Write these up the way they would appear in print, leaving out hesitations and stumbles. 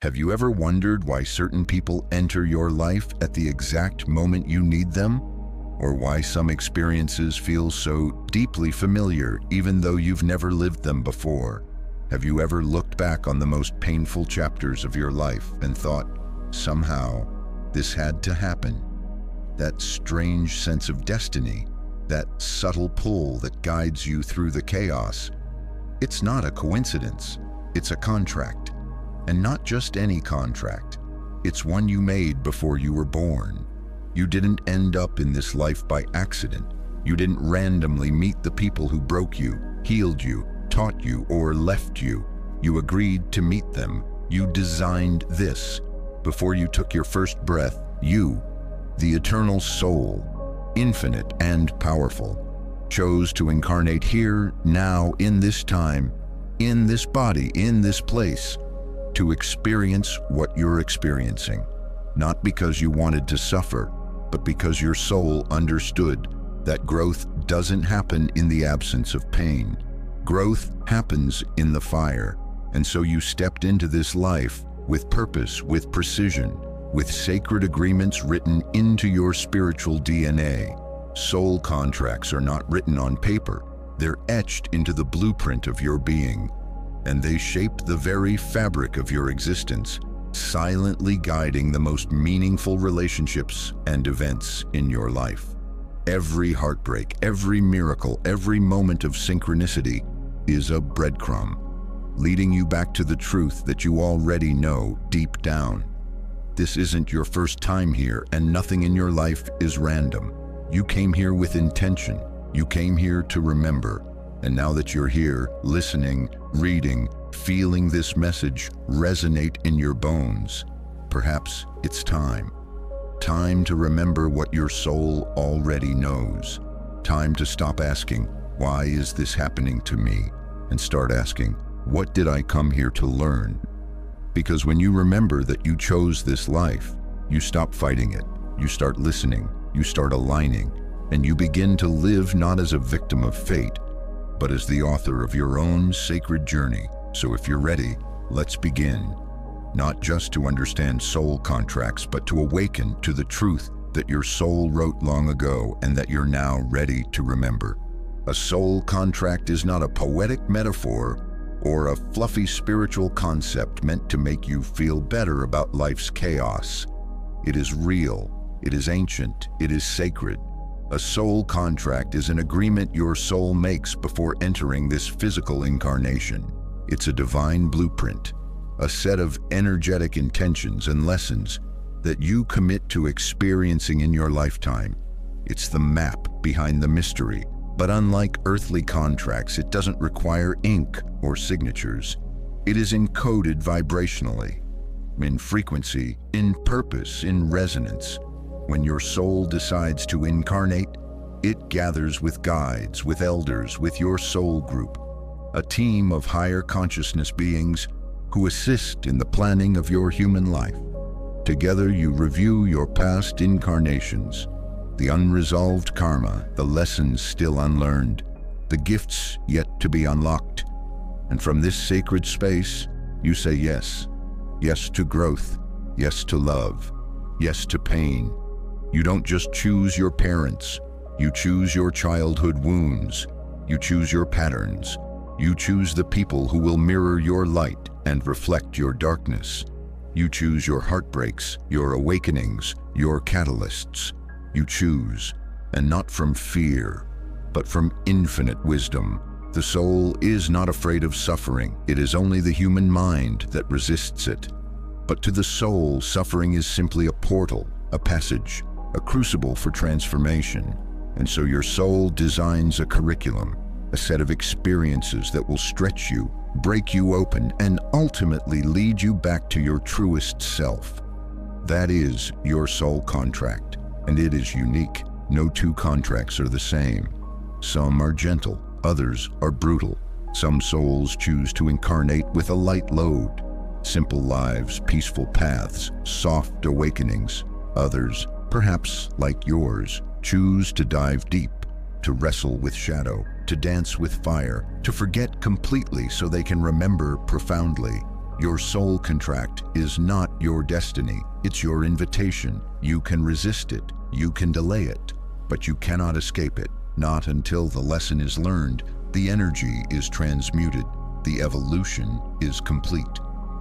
Have you ever wondered why certain people enter your life at the exact moment you need them? Or why some experiences feel so deeply familiar even though you've never lived them before? Have you ever looked back on the most painful chapters of your life and thought, somehow, this had to happen? That strange sense of destiny, that subtle pull that guides you through the chaos. It's not a coincidence, it's a contract. And not just any contract. It's one you made before you were born. You didn't end up in this life by accident. You didn't randomly meet the people who broke you, healed you, taught you, or left you. You agreed to meet them. You designed this. Before you took your first breath, you, the eternal soul, infinite and powerful, chose to incarnate here, now, in this time, in this body, in this place, to experience what you're experiencing. Not because you wanted to suffer, but because your soul understood that growth doesn't happen in the absence of pain. Growth happens in the fire. And so you stepped into this life with purpose, with precision, with sacred agreements written into your spiritual DNA. Soul contracts are not written on paper. They're etched into the blueprint of your being. And they shape the very fabric of your existence, silently guiding the most meaningful relationships and events in your life. Every heartbreak, every miracle, every moment of synchronicity is a breadcrumb, leading you back to the truth that you already know deep down. This isn't your first time here, and nothing in your life is random. You came here with intention. You came here to remember. And now that you're here, listening, reading, feeling this message resonate in your bones, perhaps it's time. Time to remember what your soul already knows. Time to stop asking, why is this happening to me? And start asking, what did I come here to learn? Because when you remember that you chose this life, you stop fighting it. You start listening, you start aligning, and you begin to live not as a victim of fate, but as the author of your own sacred journey. So if you're ready, let's begin. Not just to understand soul contracts, but to awaken to the truth that your soul wrote long ago and that you're now ready to remember. A soul contract is not a poetic metaphor or a fluffy spiritual concept meant to make you feel better about life's chaos. It is real, it is ancient, it is sacred. A soul contract is an agreement your soul makes before entering this physical incarnation. It's a divine blueprint, a set of energetic intentions and lessons that you commit to experiencing in your lifetime. It's the map behind the mystery, but unlike earthly contracts, it doesn't require ink or signatures. It is encoded vibrationally, in frequency, in purpose, in resonance. When your soul decides to incarnate, it gathers with guides, with elders, with your soul group, a team of higher consciousness beings who assist in the planning of your human life. Together you review your past incarnations, the unresolved karma, the lessons still unlearned, the gifts yet to be unlocked. And from this sacred space, you say yes. Yes to growth, yes to love, yes to pain. You don't just choose your parents, you choose your childhood wounds, you choose your patterns, you choose the people who will mirror your light and reflect your darkness. You choose your heartbreaks, your awakenings, your catalysts. You choose, and not from fear, but from infinite wisdom. The soul is not afraid of suffering. It is only the human mind that resists it. But to the soul, suffering is simply a portal, a passage, a crucible for transformation. And so your soul designs a curriculum, a set of experiences that will stretch you, break you open, and ultimately lead you back to your truest self. That is your soul contract, and it is unique. No two contracts are the same. Some are gentle, others are brutal. Some souls choose to incarnate with a light load, simple lives, peaceful paths, soft awakenings. Others, perhaps like yours, choose to dive deep, to wrestle with shadow, to dance with fire, to forget completely so they can remember profoundly. Your soul contract is not your destiny. It's your invitation. You can resist it. You can delay it. But you cannot escape it. Not until the lesson is learned, the energy is transmuted, the evolution is complete.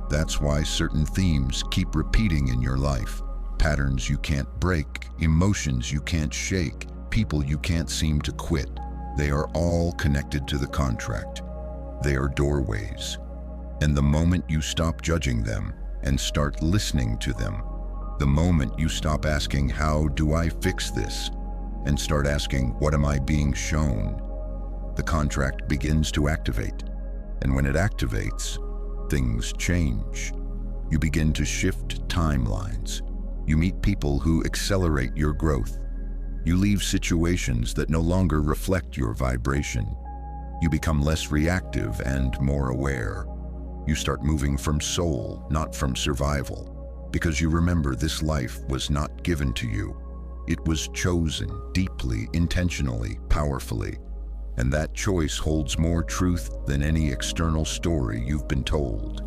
That's why certain themes keep repeating in your life. Patterns you can't break, emotions you can't shake, people you can't seem to quit. They are all connected to the contract. They are doorways. And the moment you stop judging them and start listening to them, the moment you stop asking, how do I fix this? And start asking, what am I being shown? The contract begins to activate. And when it activates, things change. You begin to shift timelines. You meet people who accelerate your growth. You leave situations that no longer reflect your vibration. You become less reactive and more aware. You start moving from soul, not from survival, because you remember this life was not given to you. It was chosen deeply, intentionally, powerfully. And that choice holds more truth than any external story you've been told.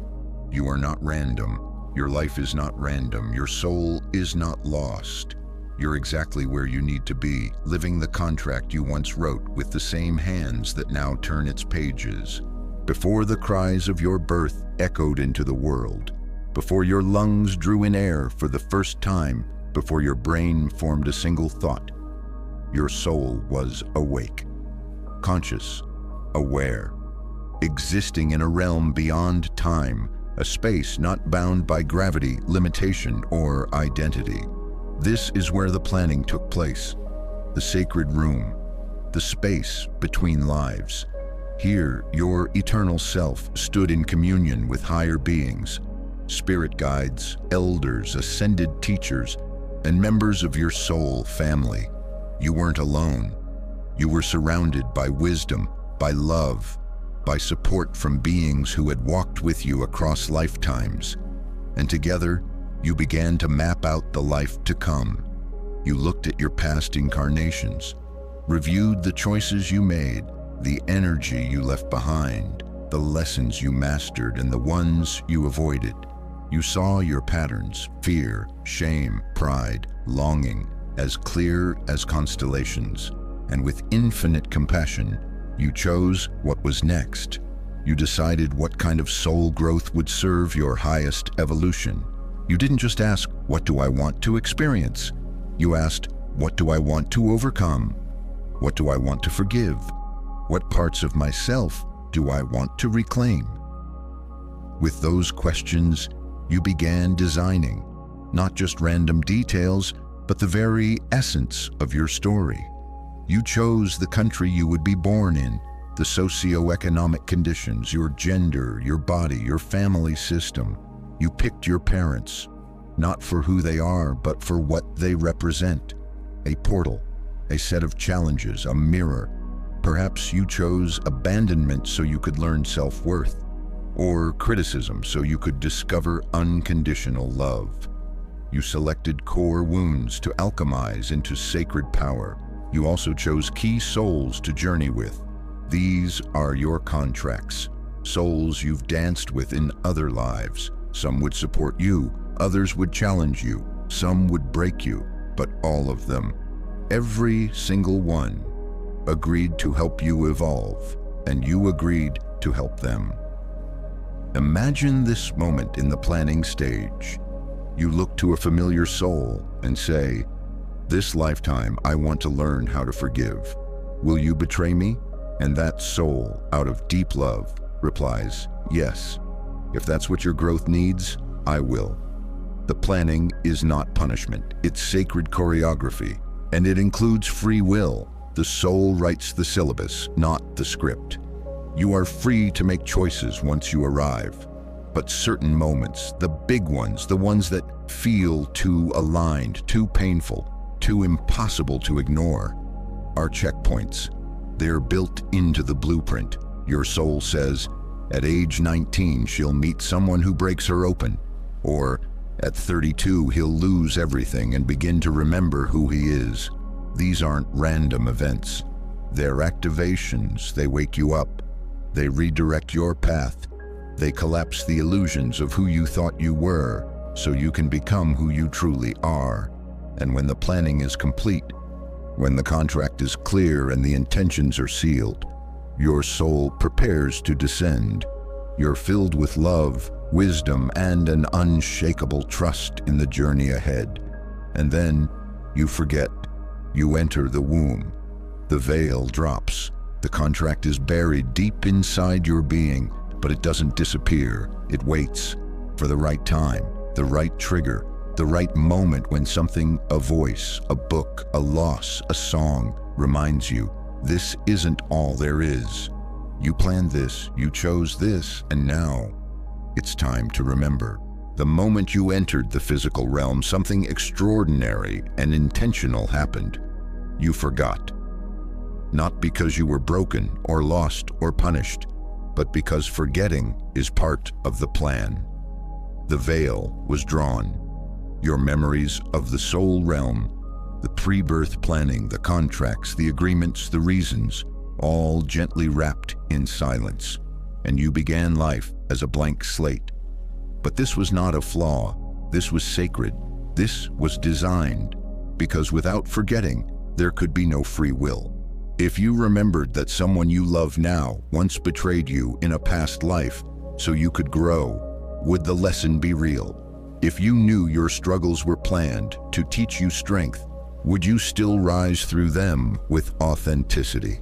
You are not random. Your life is not random. Your soul is not lost. You're exactly where you need to be, living the contract you once wrote with the same hands that now turn its pages. Before the cries of your birth echoed into the world, before your lungs drew in air for the first time, before your brain formed a single thought, your soul was awake, conscious, aware, existing in a realm beyond time, a space not bound by gravity, limitation, or identity. This is where the planning took place, the sacred room, the space between lives. Here, your eternal self stood in communion with higher beings, spirit guides, elders, ascended teachers, and members of your soul family. You weren't alone. You were surrounded by wisdom, by love, by support from beings who had walked with you across lifetimes. And together, you began to map out the life to come. You looked at your past incarnations, reviewed the choices you made, the energy you left behind, the lessons you mastered, and the ones you avoided. You saw your patterns, fear, shame, pride, longing, as clear as constellations. And with infinite compassion, you chose what was next. You decided what kind of soul growth would serve your highest evolution. You didn't just ask, what do I want to experience? You asked, what do I want to overcome? What do I want to forgive? What parts of myself do I want to reclaim? With those questions, you began designing, not just random details, but the very essence of your story. You chose the country you would be born in, the socio-economic conditions, your gender, your body, your family system. You picked your parents, not for who they are, but for what they represent. A portal, a set of challenges, a mirror. Perhaps you chose abandonment so you could learn self-worth, or criticism so you could discover unconditional love. You selected core wounds to alchemize into sacred power. You also chose key souls to journey with. These are your contracts, souls you've danced with in other lives. Some would support you, others would challenge you, some would break you, but all of them, every single one, agreed to help you evolve, and you agreed to help them. Imagine this moment in the planning stage. You look to a familiar soul and say, "This lifetime I want to learn how to forgive. Will you betray me?" And that soul, out of deep love, replies, "Yes. If that's what your growth needs, I will." The planning is not punishment, it's sacred choreography, and it includes free will. The soul writes the syllabus, not the script. You are free to make choices once you arrive, but certain moments, the big ones, the ones that feel too aligned, too painful, too impossible to ignore, are checkpoints. They're built into the blueprint. Your soul says, at age 19, she'll meet someone who breaks her open. Or, at 32, he'll lose everything and begin to remember who he is. These aren't random events. They're activations. They wake you up. They redirect your path. They collapse the illusions of who you thought you were, so you can become who you truly are. And when the planning is complete, when the contract is clear and the intentions are sealed, your soul prepares to descend. You're filled with love, wisdom, and an unshakable trust in the journey ahead. And then you forget. You enter the womb. The veil drops. The contract is buried deep inside your being, but it doesn't disappear. It waits for the right time, the right trigger, the right moment when something, a voice, a book, a loss, a song, reminds you, this isn't all there is. You planned this, you chose this, and now it's time to remember. The moment you entered the physical realm, something extraordinary and intentional happened. You forgot. Not because you were broken or lost or punished, but because forgetting is part of the plan. The veil was drawn. Your memories of the soul realm, the pre-birth planning, the contracts, the agreements, the reasons, all gently wrapped in silence, and you began life as a blank slate. But this was not a flaw. This was sacred. This was designed, because without forgetting, there could be no free will. If you remembered that someone you love now once betrayed you in a past life so you could grow, would the lesson be real? If you knew your struggles were planned to teach you strength, would you still rise through them with authenticity?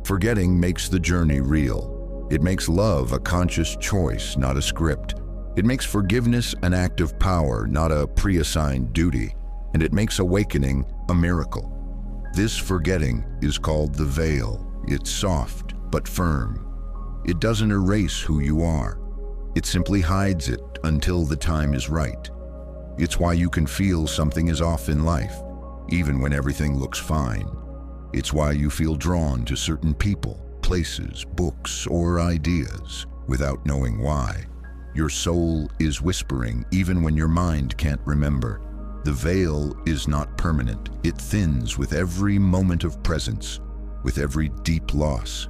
Forgetting makes the journey real. It makes love a conscious choice, not a script. It makes forgiveness an act of power, not a pre-assigned duty. And it makes awakening a miracle. This forgetting is called the veil. It's soft but firm. It doesn't erase who you are. It simply hides it until the time is right. It's why you can feel something is off in life, even when everything looks fine. It's why you feel drawn to certain people, places, books, or ideas without knowing why. Your soul is whispering even when your mind can't remember. The veil is not permanent. It thins with every moment of presence, with every deep loss,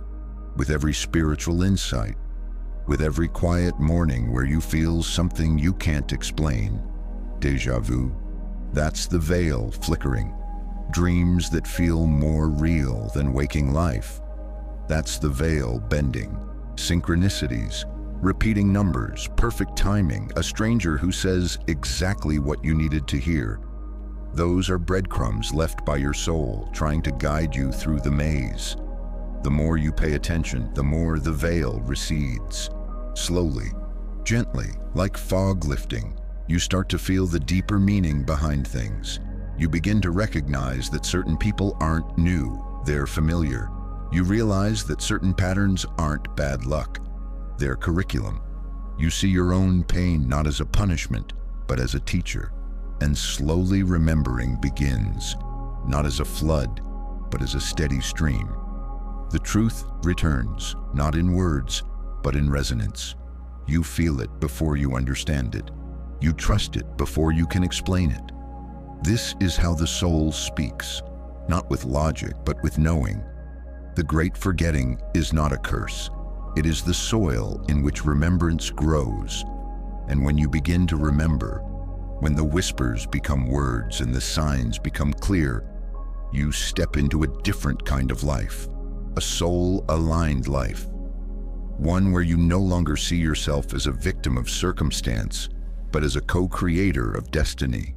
with every spiritual insight, with every quiet morning where you feel something you can't explain. Déjà vu. That's the veil flickering. Dreams that feel more real than waking life. That's the veil bending. Synchronicities, repeating numbers, perfect timing, a stranger who says exactly what you needed to hear. Those are breadcrumbs left by your soul, trying to guide you through the maze. The more you pay attention, the more the veil recedes. Slowly, gently, like fog lifting, you start to feel the deeper meaning behind things. You begin to recognize that certain people aren't new, they're familiar. You realize that certain patterns aren't bad luck. Their curriculum. You see your own pain not as a punishment, but as a teacher. And slowly remembering begins, not as a flood, but as a steady stream. The truth returns, not in words, but in resonance. You feel it before you understand it. You trust it before you can explain it. This is how the soul speaks, not with logic, but with knowing. The great forgetting is not a curse. It is the soil in which remembrance grows. And when you begin to remember, when the whispers become words and the signs become clear, you step into a different kind of life, a soul-aligned life. One where you no longer see yourself as a victim of circumstance, but as a co-creator of destiny.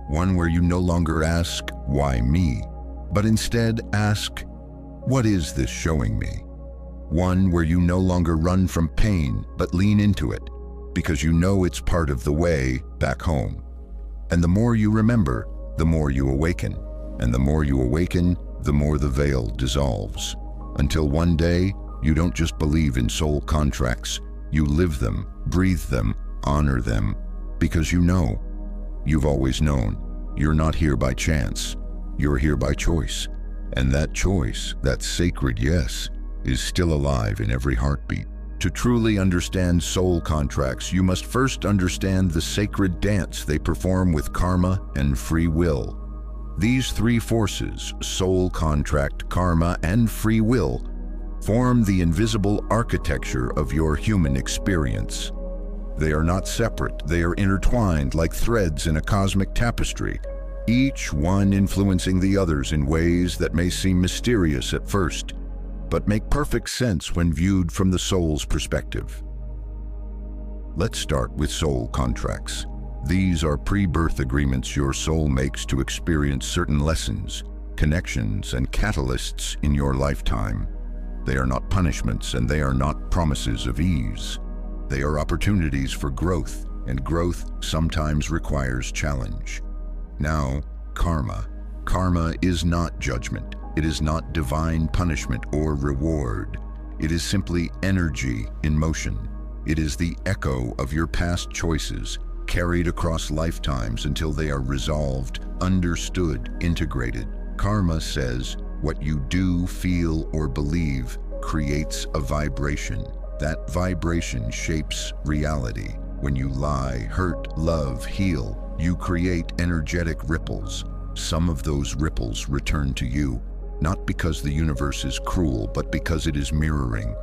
One where you no longer ask, why me? But instead ask, what is this showing me? One where you no longer run from pain, but lean into it, because you know it's part of the way back home. And the more you remember, the more you awaken. And the more you awaken, the more the veil dissolves. Until one day, you don't just believe in soul contracts, you live them, breathe them, honor them, because you know. You've always known. You're not here by chance. You're here by choice. And that choice, that sacred yes, is still alive in every heartbeat. To truly understand soul contracts, you must first understand the sacred dance they perform with karma and free will. These three forces, soul contract, karma, and free will, form the invisible architecture of your human experience. They are not separate, they are intertwined like threads in a cosmic tapestry, each one influencing the others in ways that may seem mysterious at first, but make perfect sense when viewed from the soul's perspective. Let's start with soul contracts. These are pre-birth agreements your soul makes to experience certain lessons, connections, and catalysts in your lifetime. They are not punishments, and they are not promises of ease. They are opportunities for growth, and growth sometimes requires challenge. Now, karma. Karma is not judgment. It is not divine punishment or reward. It is simply energy in motion. It is the echo of your past choices, carried across lifetimes until they are resolved, understood, integrated. Karma says what you do, feel, or believe creates a vibration. That vibration shapes reality. When you lie, hurt, love, heal, you create energetic ripples. Some of those ripples return to you, not because the universe is cruel, but because it is mirroring,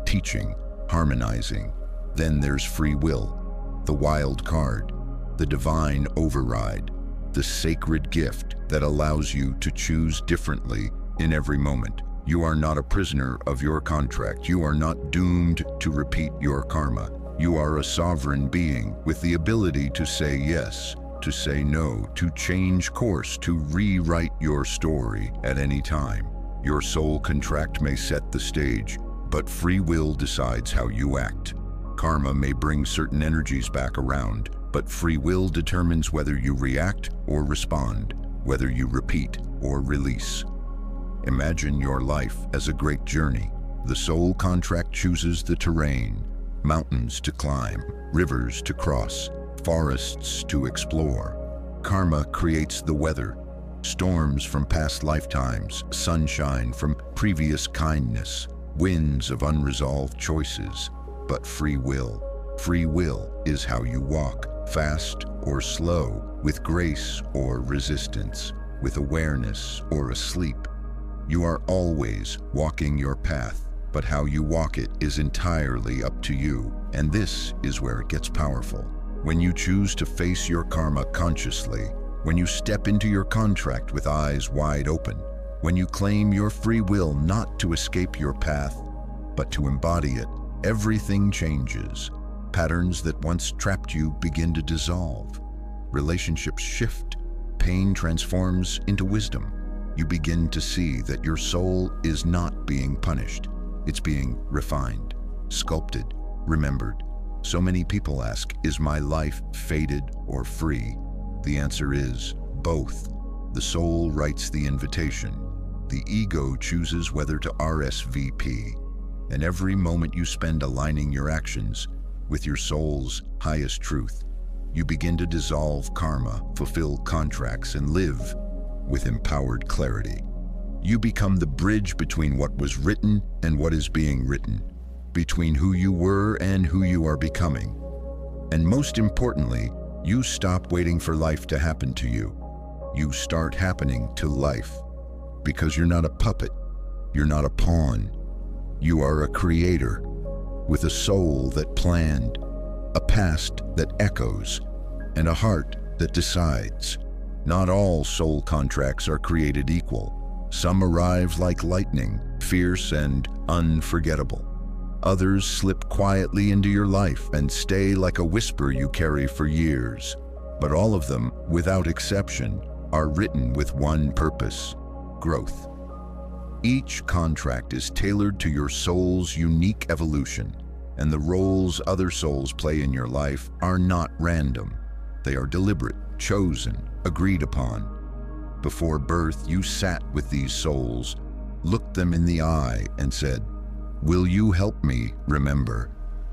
teaching, harmonizing. Then there's free will, the wild card, the divine override, the sacred gift that allows you to choose differently in every moment. You are not a prisoner of your contract. You are not doomed to repeat your karma. You are a sovereign being with the ability to say yes, to say no, to change course, to rewrite your story at any time. Your soul contract may set the stage, but free will decides how you act. Karma may bring certain energies back around, but free will determines whether you react or respond, whether you repeat or release. Imagine your life as a great journey. The soul contract chooses the terrain, mountains to climb, rivers to cross, forests to explore. Karma creates the weather, storms from past lifetimes, sunshine from previous kindness, winds of unresolved choices. But free will is how you walk, fast or slow, with grace or resistance, with awareness or asleep. You are always walking your path, but how you walk it is entirely up to you. And this is where it gets powerful. When you choose to face your karma consciously, when you step into your contract with eyes wide open, when you claim your free will not to escape your path, but to embody it, everything changes. Patterns that once trapped you begin to dissolve. Relationships shift. Pain transforms into wisdom. You begin to see that your soul is not being punished. It's being refined, sculpted, remembered. So many people ask, is my life fated or free? The answer is both. The soul writes the invitation. The ego chooses whether to RSVP. And every moment you spend aligning your actions with your soul's highest truth, you begin to dissolve karma, fulfill contracts, and live with empowered clarity. You become the bridge between what was written and what is being written, between who you were and who you are becoming. And most importantly, you stop waiting for life to happen to you. You start happening to life, because you're not a puppet, you're not a pawn. You are a creator with a soul that planned, a past that echoes, and a heart that decides. Not all soul contracts are created equal. Some arrive like lightning, fierce and unforgettable. Others slip quietly into your life and stay like a whisper you carry for years. But all of them, without exception, are written with one purpose: growth. Each contract is tailored to your soul's unique evolution, and the roles other souls play in your life are not random. They are deliberate, chosen, agreed upon. Before birth, you sat with these souls, looked them in the eye, and said, "Will you help me remember?"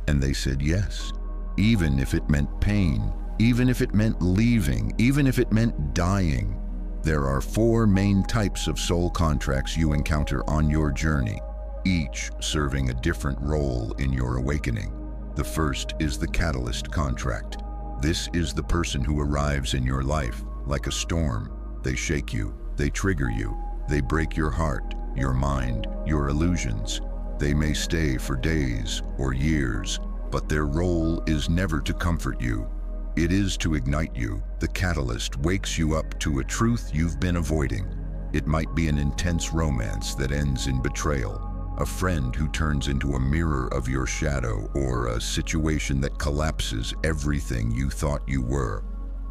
And they said yes, even if it meant pain, even if it meant leaving, even if it meant dying. There are 4 main types of soul contracts you encounter on your journey, each serving a different role in your awakening. The first is the catalyst contract. This is the person who arrives in your life like a storm. They shake you, they trigger you, they break your heart, your mind, your illusions. They may stay for days or years, but their role is never to comfort you. It is to ignite you. The catalyst wakes you up to a truth you've been avoiding. It might be an intense romance that ends in betrayal, a friend who turns into a mirror of your shadow, or a situation that collapses everything you thought you were.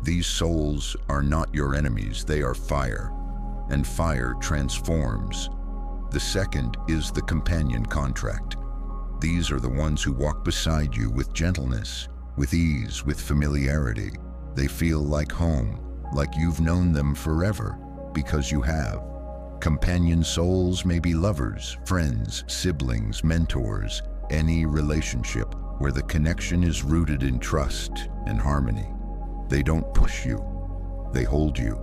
These souls are not your enemies, they are fire, and fire transforms. The second is the companion contract. These are the ones who walk beside you with gentleness, with ease, with familiarity. They feel like home, like you've known them forever, because you have. Companion souls may be lovers, friends, siblings, mentors, any relationship where the connection is rooted in trust and harmony. They don't push you, they hold you.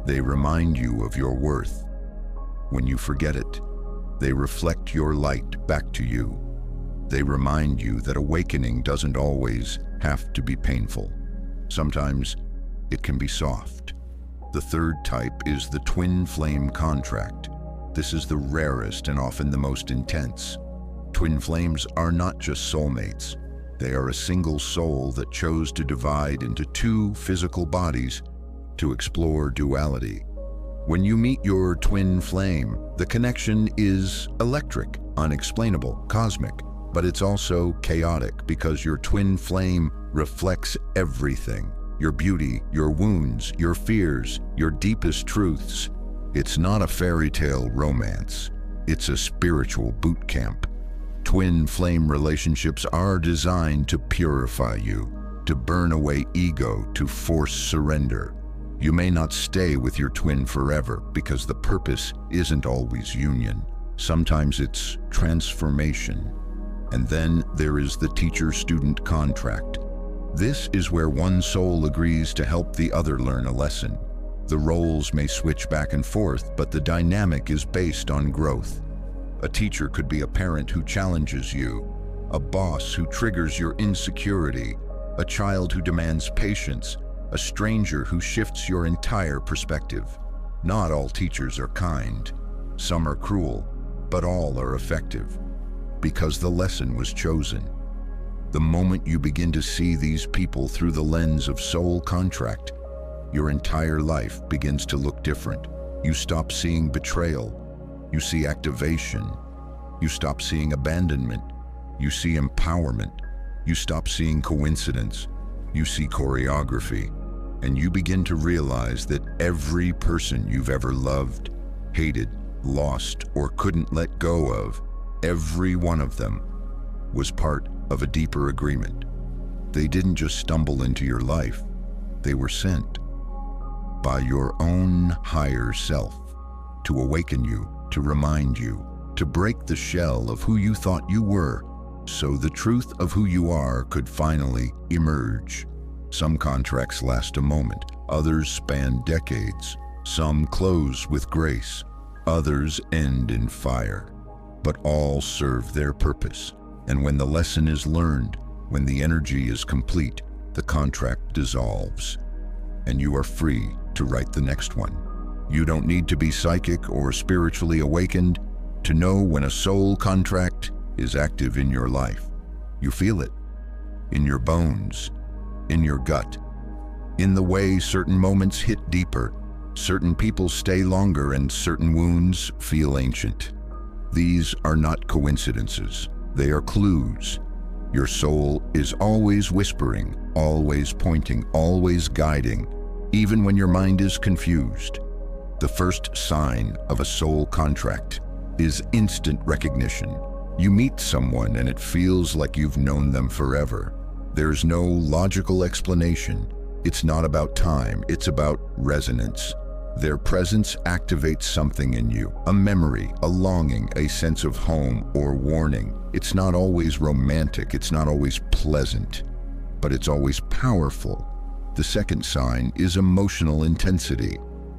They remind you of your worth. When you forget it, they reflect your light back to you. They remind you that awakening doesn't always have to be painful. Sometimes it can be soft. The third type is the twin flame contract. This is the rarest and often the most intense. Twin flames are not just soulmates. They are a single soul that chose to divide into two physical bodies to explore duality. When you meet your twin flame, the connection is electric, unexplainable, cosmic, but it's also chaotic because your twin flame reflects everything. Your beauty, your wounds, your fears, your deepest truths. It's not a fairy tale romance. It's a spiritual boot camp. Twin flame relationships are designed to purify you, to burn away ego, to force surrender. You may not stay with your twin forever because the purpose isn't always union. Sometimes it's transformation. And then there is the teacher-student contract. This is where one soul agrees to help the other learn a lesson. The roles may switch back and forth, but the dynamic is based on growth. A teacher could be a parent who challenges you, a boss who triggers your insecurity, a child who demands patience, a stranger who shifts your entire perspective. Not all teachers are kind. Some are cruel, but all are effective because the lesson was chosen. The moment you begin to see these people through the lens of soul contract, your entire life begins to look different. You stop seeing betrayal. You see activation. You stop seeing abandonment. You see empowerment. You stop seeing coincidence. You see choreography. And you begin to realize that every person you've ever loved, hated, lost, or couldn't let go of, every one of them was part of a deeper agreement. They didn't just stumble into your life. They were sent by your own higher self to awaken you, to remind you, to break the shell of who you thought you were, so the truth of who you are could finally emerge. Some contracts last a moment, others span decades. Some close with grace, others end in fire. But all serve their purpose. And when the lesson is learned, when the energy is complete, the contract dissolves, and you are free to write the next one. You don't need to be psychic or spiritually awakened to know when a soul contract is active in your life. You feel it in your bones, in your gut, in the way certain moments hit deeper, certain people stay longer, and certain wounds feel ancient. These are not coincidences. They are clues. Your soul is always whispering, always pointing, always guiding, even when your mind is confused. The first sign of a soul contract is instant recognition. You meet someone and it feels like you've known them forever. There's no logical explanation. It's not about time, it's about resonance. Their presence activates something in you, a memory, a longing, a sense of home or warning. It's not always romantic, it's not always pleasant, but it's always powerful. The second sign is emotional intensity.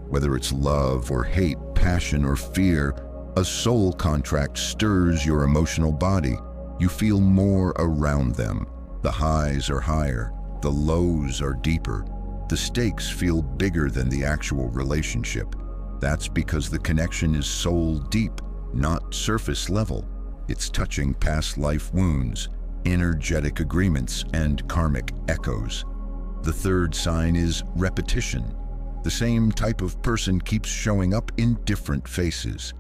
Whether it's love or hate, passion or fear, a soul contract stirs your emotional body. You feel more around them. The highs are higher, the lows are deeper. The stakes feel bigger than the actual relationship. That's because the connection is soul deep, not surface level. It's touching past life wounds, energetic agreements, and karmic echoes. The third sign is repetition. The same type of person keeps showing up in different faces.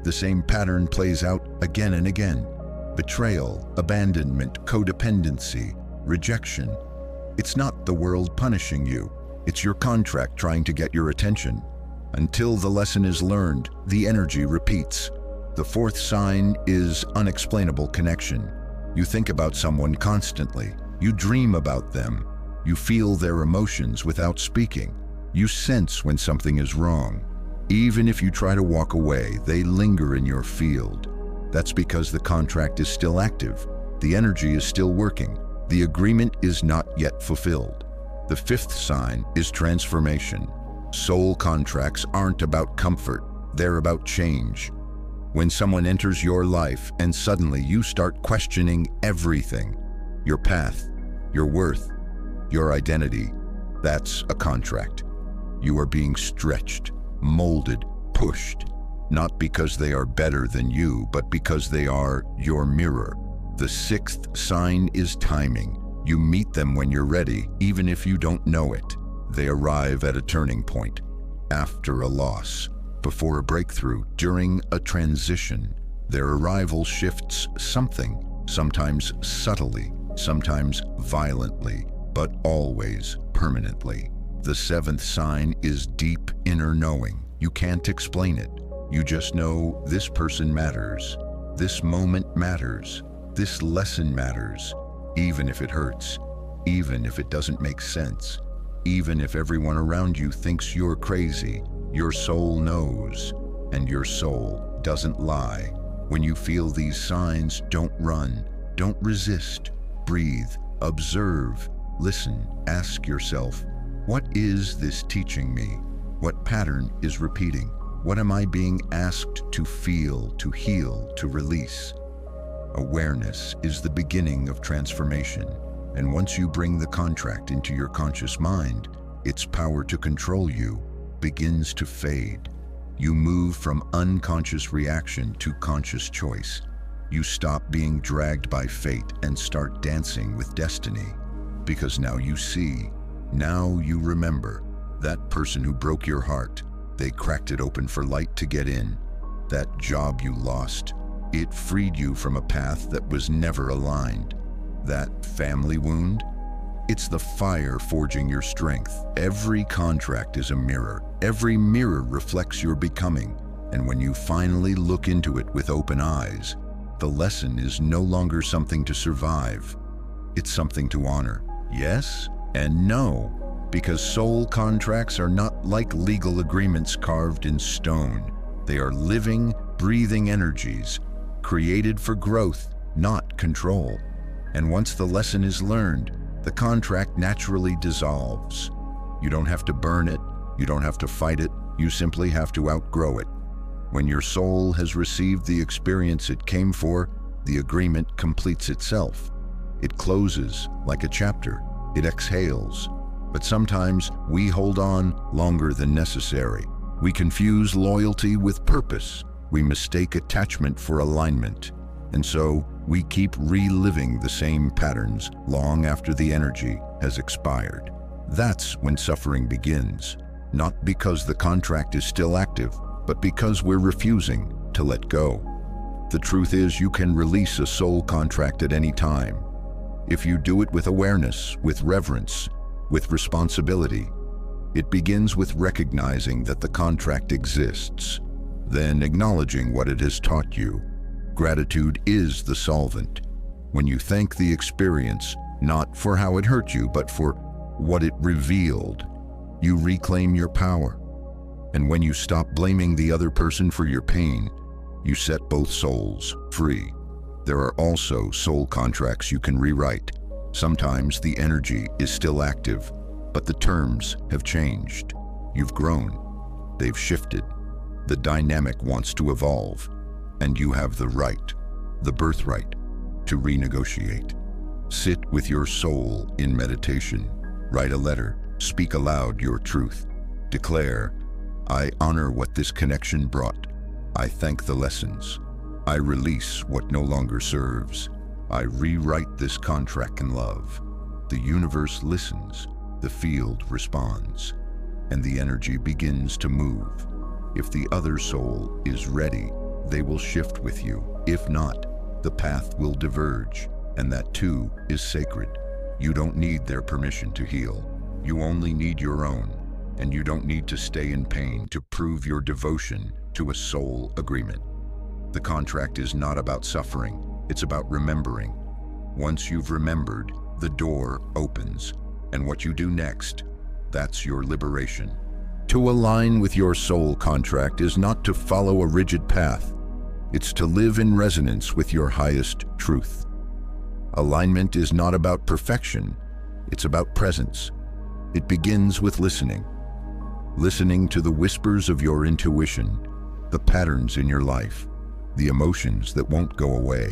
The same pattern plays out again and again. Betrayal, abandonment, codependency, rejection. It's not the world punishing you. It's your contract trying to get your attention. Until the lesson is learned, the energy repeats. The fourth sign is unexplainable connection. You think about someone constantly. You dream about them. You feel their emotions without speaking. You sense when something is wrong. Even if you try to walk away, they linger in your field. That's because the contract is still active. The energy is still working. The agreement is not yet fulfilled. The fifth sign is transformation. Soul contracts aren't about comfort. They're about change. When someone enters your life and suddenly you start questioning everything, your path, your worth, your identity, that's a contract. You are being stretched, molded, pushed, not because they are better than you, but because they are your mirror. The sixth sign is timing. You meet them when you're ready, even if you don't know it. They arrive at a turning point, after a loss, before a breakthrough, during a transition. Their arrival shifts something, sometimes subtly, sometimes violently, but always permanently. The seventh sign is deep inner knowing. You can't explain it. You just know this person matters. This moment matters. This lesson matters. Even if it hurts. Even if it doesn't make sense. Even if everyone around you thinks you're crazy. Your soul knows. And your soul doesn't lie. When you feel these signs, don't run. Don't resist. Breathe. Observe. Listen. Ask yourself, what is this teaching me? What pattern is repeating? What am I being asked to feel, to heal, to release? Awareness is the beginning of transformation, and once you bring the contract into your conscious mind, its power to control you begins to fade. You move from unconscious reaction to conscious choice. You stop being dragged by fate and start dancing with destiny, because now you see, now you remember, that person who broke your heart. They cracked it open for light to get in. That job you lost, it freed you from a path that was never aligned. That family wound, it's the fire forging your strength. Every contract is a mirror. Every mirror reflects your becoming. And when you finally look into it with open eyes, the lesson is no longer something to survive. It's something to honor. Yes and no. Because soul contracts are not like legal agreements carved in stone. They are living, breathing energies, created for growth, not control. And once the lesson is learned, the contract naturally dissolves. You don't have to burn it, you don't have to fight it, you simply have to outgrow it. When your soul has received the experience it came for, the agreement completes itself. It closes like a chapter, it exhales. But sometimes we hold on longer than necessary. We confuse loyalty with purpose. We mistake attachment for alignment. And so we keep reliving the same patterns long after the energy has expired. That's when suffering begins. Not because the contract is still active, but because we're refusing to let go. The truth is, you can release a soul contract at any time. If you do it with awareness, with reverence, with responsibility. It begins with recognizing that the contract exists, then acknowledging what it has taught you. Gratitude is the solvent. When you thank the experience, not for how it hurt you, but for what it revealed, you reclaim your power. And when you stop blaming the other person for your pain, you set both souls free. There are also soul contracts you can rewrite. Sometimes the energy is still active, but the terms have changed. You've grown. They've shifted. The dynamic wants to evolve, and you have the right, the birthright, to renegotiate. Sit with your soul in meditation. Write a letter. Speak aloud your truth. Declare, I honor what this connection brought. I thank the lessons. I release what no longer serves. I rewrite this contract in love. The universe listens, the field responds, and the energy begins to move. If the other soul is ready, they will shift with you. If not, the path will diverge, and that too is sacred. You don't need their permission to heal. You only need your own, and you don't need to stay in pain to prove your devotion to a soul agreement. The contract is not about suffering, it's about remembering. Once you've remembered, the door opens, and what you do next, that's your liberation. To align with your soul contract is not to follow a rigid path. It's to live in resonance with your highest truth. Alignment is not about perfection, it's about presence. It begins with listening. Listening to the whispers of your intuition, the patterns in your life, the emotions that won't go away.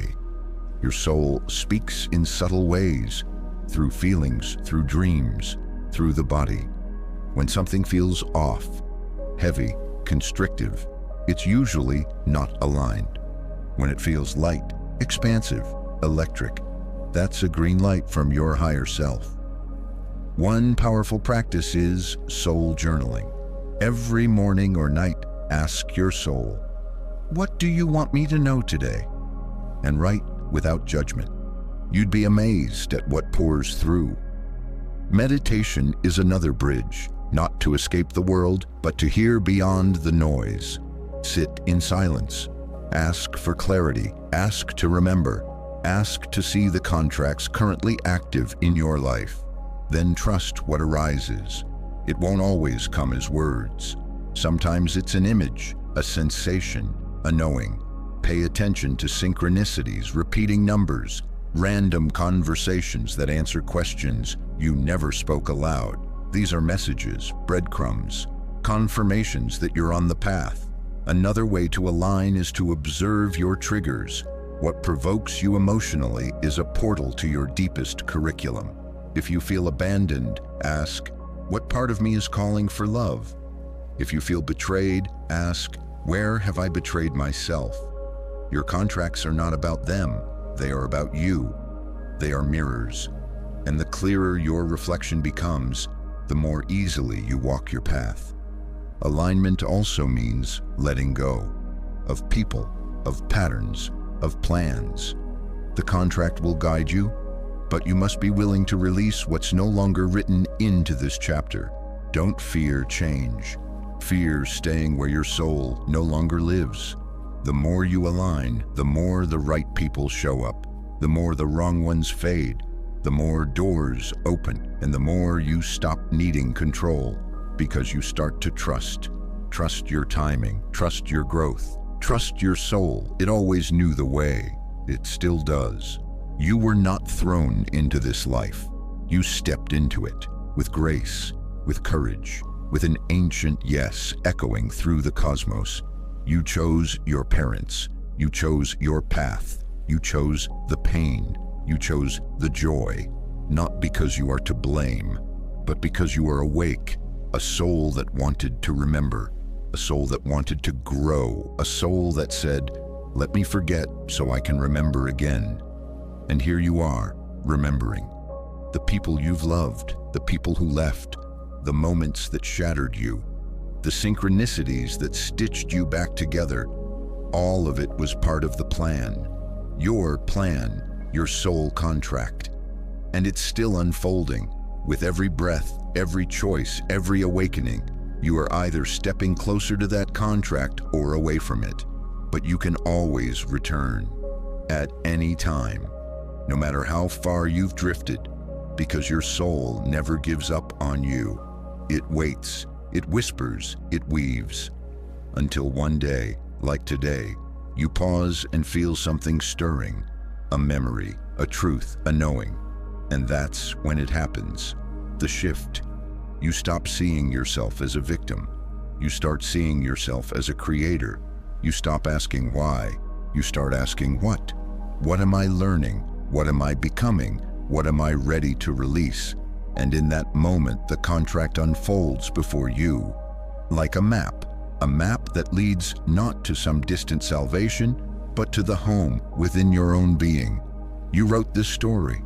Your soul speaks in subtle ways, through feelings, through dreams, through the body. When something feels off, heavy, constrictive, it's usually not aligned. When it feels light, expansive, electric, that's a green light from your higher self. One powerful practice is soul journaling. Every morning or night, ask your soul, "What do you want me to know today?" And write without judgment. You'd be amazed at what pours through. Meditation is another bridge, not to escape the world, but to hear beyond the noise. Sit in silence. Ask for clarity. Ask to remember. Ask to see the contracts currently active in your life. Then trust what arises. It won't always come as words. Sometimes it's an image, a sensation, a knowing. Pay attention to synchronicities, repeating numbers, random conversations that answer questions you never spoke aloud. These are messages, breadcrumbs, confirmations that you're on the path. Another way to align is to observe your triggers. What provokes you emotionally is a portal to your deepest curriculum. If you feel abandoned, ask, "What part of me is calling for love?" If you feel betrayed, ask, "Where have I betrayed myself?" Your contracts are not about them, they are about you. They are mirrors. And the clearer your reflection becomes, the more easily you walk your path. Alignment also means letting go of people, of patterns, of plans. The contract will guide you, but you must be willing to release what's no longer written into this chapter. Don't fear change. Fear staying where your soul no longer lives. The more you align, the more the right people show up, the more the wrong ones fade, the more doors open, and the more you stop needing control, because you start to trust. Trust your timing, trust your growth, trust your soul. It always knew the way. It still does. You were not thrown into this life. You stepped into it with grace, with courage, with an ancient yes echoing through the cosmos. You chose your parents. You chose your path. You chose the pain. You chose the joy, not because you are to blame, but because you are awake, a soul that wanted to remember, a soul that wanted to grow, a soul that said, "Let me forget so I can remember again." And here you are, remembering. The people you've loved, the people who left, the moments that shattered you, the synchronicities that stitched you back together. All of it was part of the plan. Your plan, your soul contract. And it's still unfolding. With every breath, every choice, every awakening, you are either stepping closer to that contract or away from it. But you can always return, at any time, no matter how far you've drifted, because your soul never gives up on you. It waits, it whispers, it weaves, until one day, like today, you pause and feel something stirring, a memory, a truth, a knowing. And that's when it happens, the shift. You stop seeing yourself as a victim. You start seeing yourself as a creator. You stop asking why. You start asking what. What am I learning? What am I becoming? What am I ready to release? And in that moment, the contract unfolds before you, like a map that leads not to some distant salvation, but to the home within your own being. You wrote this story.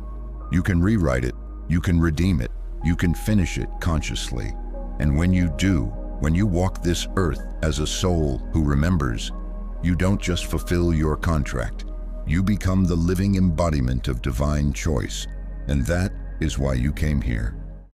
You can rewrite it, you can redeem it, you can finish it consciously. And when you do, when you walk this earth as a soul who remembers, you don't just fulfill your contract. You become the living embodiment of divine choice. And that is why you came here.